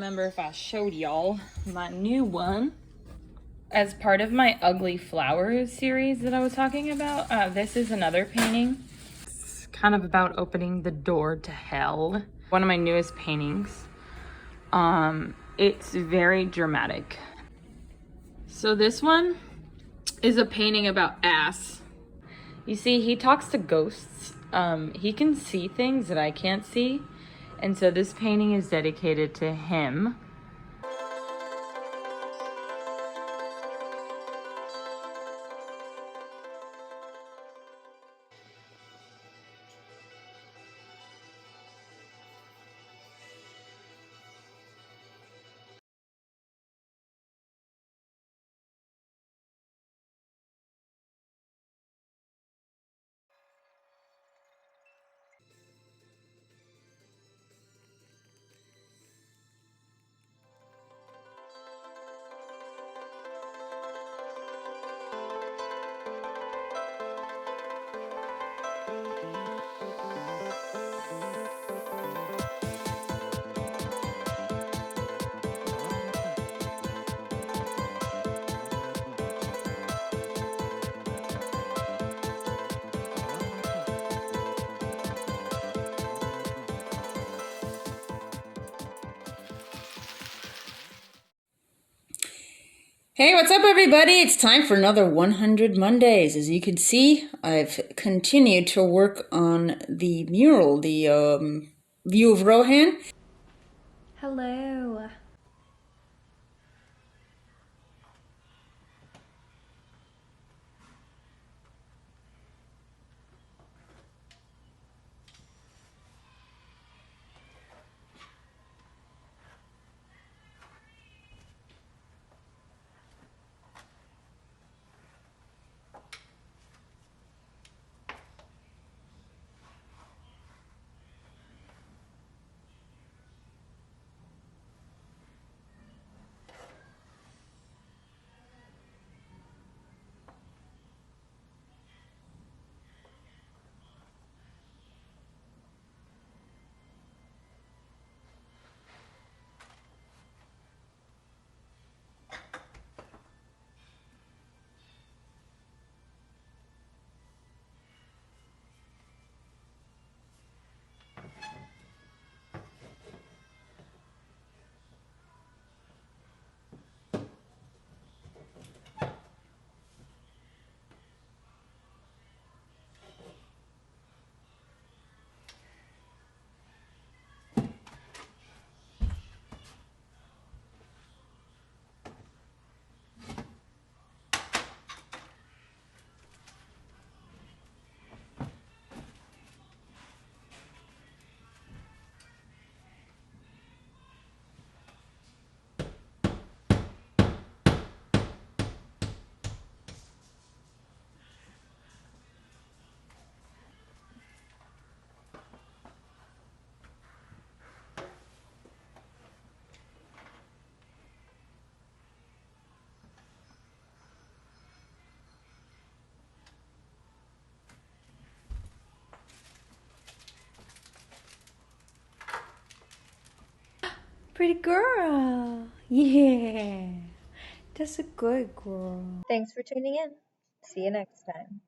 remember if I showed y'all my new one. As part of my Ugly Flowers series that I was talking about, this is another painting. It's kind of about opening the door to hell. One of my newest paintings. It's very dramatic. So this one is a painting about ass. You see, he talks to ghosts. He can see things that I can't see. And so this painting is dedicated to him. Hey, what's up everybody? It's time for another 100 Mondays. As you can see, I've continued to work on the mural, the view of Rohan. Hello. Pretty girl. Yeah. That's a good girl. Thanks for tuning in. See you next time.